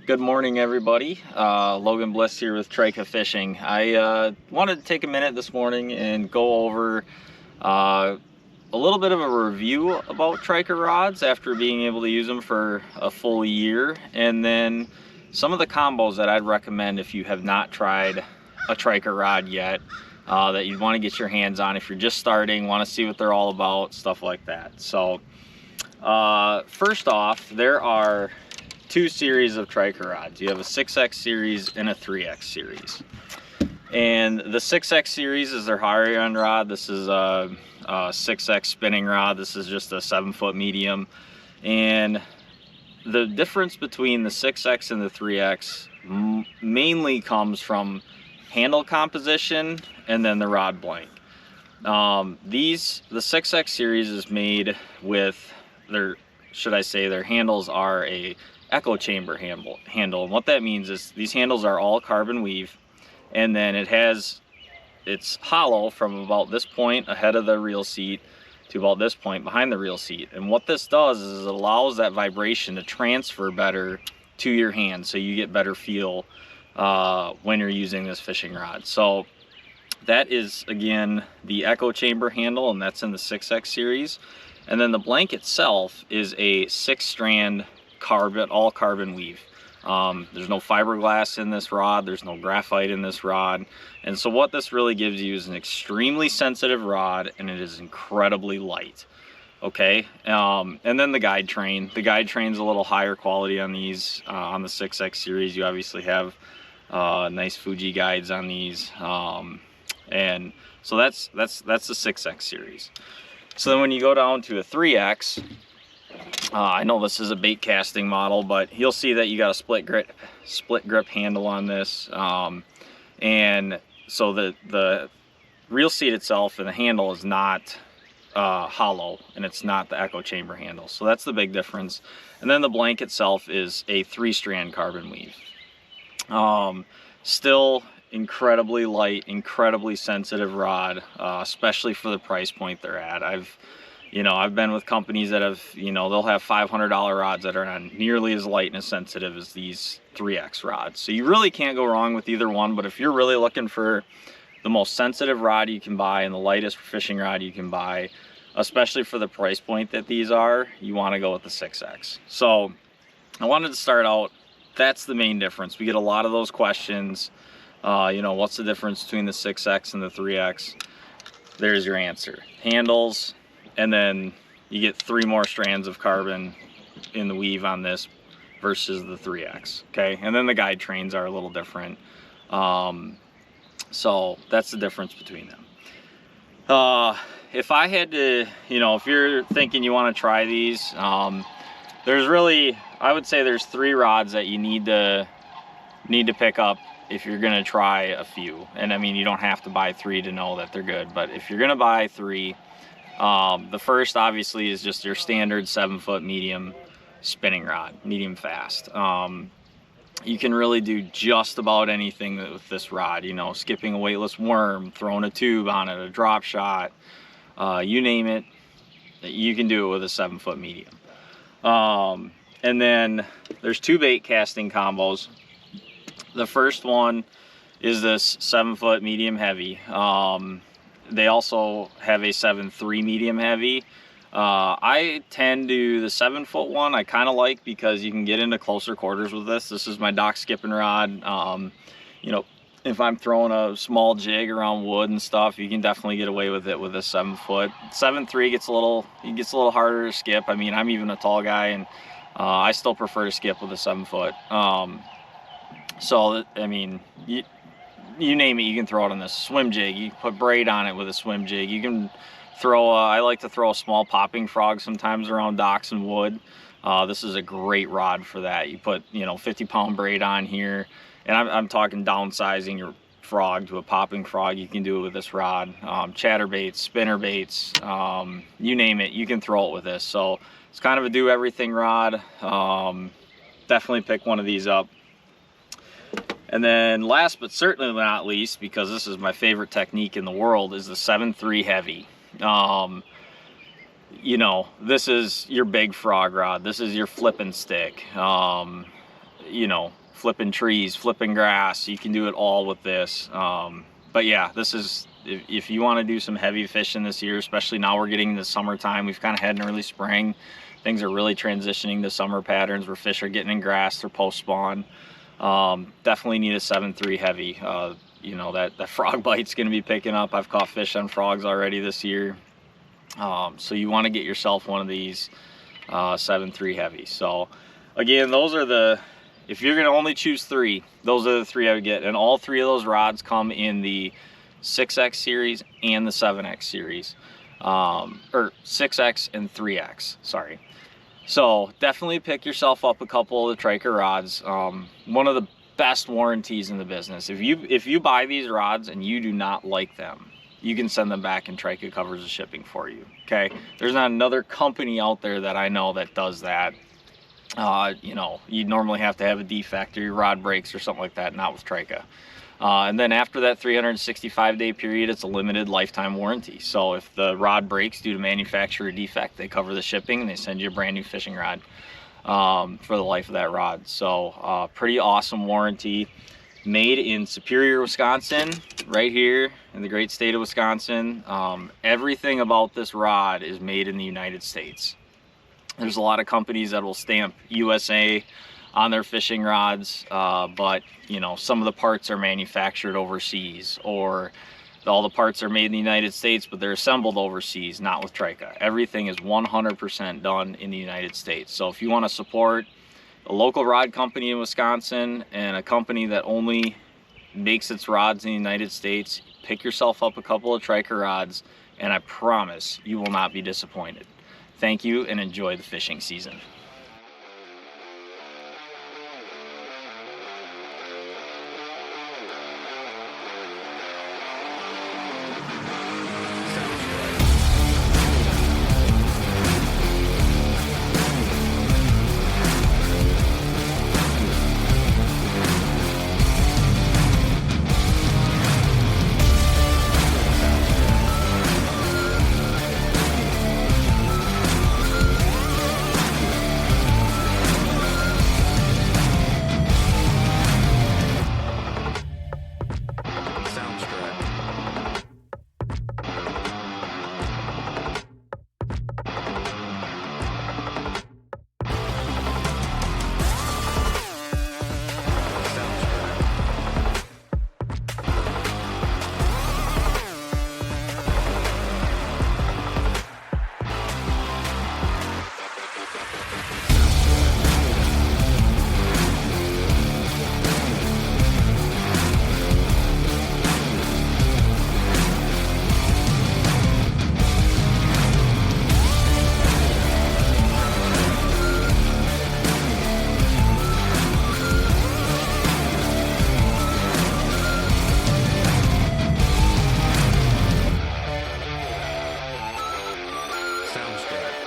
Good morning, everybody. Logan Bliss here with Trika Fishing. I wanted to take a minute this morning and go over a little bit of a review about Trika rods after being able to use them for a full year, and then some of the combos that I'd recommend if you have not tried a Trika rod yet, that you'd want to get your hands on if you're just starting, want to see what they're all about, stuff like that. So first off, there are two series of Trika rods. You have a 6X series and a 3X series. And the 6X series is their higher end rod. This is a 6X spinning rod. This is just a 7-foot medium. And the difference between the 6X and the 3X mainly comes from handle composition and then the rod blank. The 6X series is made with their handles are a echo chamber handle. And what that means is these handles are all carbon weave, and then it's hollow from about this point ahead of the reel seat to about this point behind the reel seat. And what this does is it allows that vibration to transfer better to your hand, so you get better feel when you're using this fishing rod. So that is, again, the echo chamber handle, and that's in the 6X series. And then the blank itself is a 6-strand carbon, all carbon weave. There's no fiberglass in this rod, there's no graphite in this rod, and so what this really gives you is an extremely sensitive rod, and it is incredibly light. Okay, and then the guide train's a little higher quality on these. On the 6X series, you obviously have nice Fuji guides on these, and so that's the 6X series. So then when you go down to a 3X, I know this is a bait casting model, but you'll see that you got a split grip handle on this, and so the reel seat itself and the handle is not hollow, and it's not the echo chamber handle. So that's the big difference. And then the blank itself is a 3-strand carbon weave. Still incredibly light, incredibly sensitive rod, especially for the price point they're at. I've been with companies that have, they'll have $500 rods that are not nearly as light and as sensitive as these 3X rods. So you really can't go wrong with either one, but if you're really looking for the most sensitive rod you can buy and the lightest fishing rod you can buy, especially for the price point that these are, you want to go with the 6X. So I wanted to start out, that's the main difference. We get a lot of those questions, what's the difference between the 6X and the 3X? There's your answer. Handles, and then you get 3 more strands of carbon in the weave on this versus the 3X, okay? And then the guide trains are a little different. So that's the difference between them. If I had to, if you're thinking you want to try these, there's really, I would say there's 3 rods that you need to pick up if you're gonna try a few. And I mean, you don't have to buy 3 to know that they're good, but if you're gonna buy 3, the first obviously is just your standard 7-foot medium spinning rod, medium fast. You can really do just about anything with this rod, skipping a weightless worm, throwing a tube on it, a drop shot, you name it, you can do it with a 7-foot medium. And then there's 2 bait casting combos. The first one is this 7-foot medium heavy. They also have a 7.3 medium heavy. I tend to the 7-foot one. I kind of like, because you can get into closer quarters with this. This is my dock skipping rod. If I'm throwing a small jig around wood and stuff, you can definitely get away with it with a 7-foot. 7.3 gets a little harder to skip. I mean, I'm even a tall guy, and I still prefer to skip with a 7-foot. So I mean, you name it, you can throw it on this swim jig. You can put braid on it with a swim jig. You can throw I like to throw a small popping frog sometimes around docks and wood. This is a great rod for that. You put 50-pound braid on here, and I'm talking downsizing your frog to a popping frog. You can do it with this rod. Chatterbaits, spinner baits, you name it, you can throw it with this. So it's kind of a do everything rod. Definitely pick one of these up. And then last but certainly not least, because this is my favorite technique in the world, is the 7.3 heavy. This is your big frog rod. This is your flipping stick. you know, flipping trees, flipping grass. You can do it all with this. But yeah, this is, if you want to do some heavy fishing this year, especially now we're getting into summertime, we've kind of had an early spring. Things are really transitioning to summer patterns where fish are getting in grass, they're post spawn. Definitely need a 7.3 heavy. You know, that frog bite's going to be picking up. I've caught fish on frogs already this year. So you want to get yourself one of these 7.3 heavy. So again, those are the, if you're going to only choose 3, those are the 3 I would get. And all 3 of those rods come in the 6X series and the 7X series. Or 6X and 3X, sorry. So definitely pick yourself up a couple of the Trika rods. One of the best warranties in the business. If you buy these rods and you do not like them, you can send them back and Trika covers the shipping for you. Okay, there's not another company out there that I know that does that. You know, you normally have to have a defect or your rod breaks or something like that, not with Trika. And then after that 365-day period, it's a limited lifetime warranty. So if the rod breaks due to manufacturer defect, they cover the shipping and they send you a brand new fishing rod for the life of that rod. So pretty awesome warranty. Made in Superior, Wisconsin, right here in the great state of Wisconsin. Everything about this rod is made in the United States. There's a lot of companies that will stamp USA on their fishing rods, but you know, some of the parts are manufactured overseas, or all the parts are made in the United States but they're assembled overseas. Not with Trika. Everything is 100% done in the United States. So if you want to support a local rod company in Wisconsin and a company that only makes its rods in the United States, pick yourself up a couple of Trika rods and I promise you will not be disappointed. Thank you and enjoy the fishing season. Sounds good.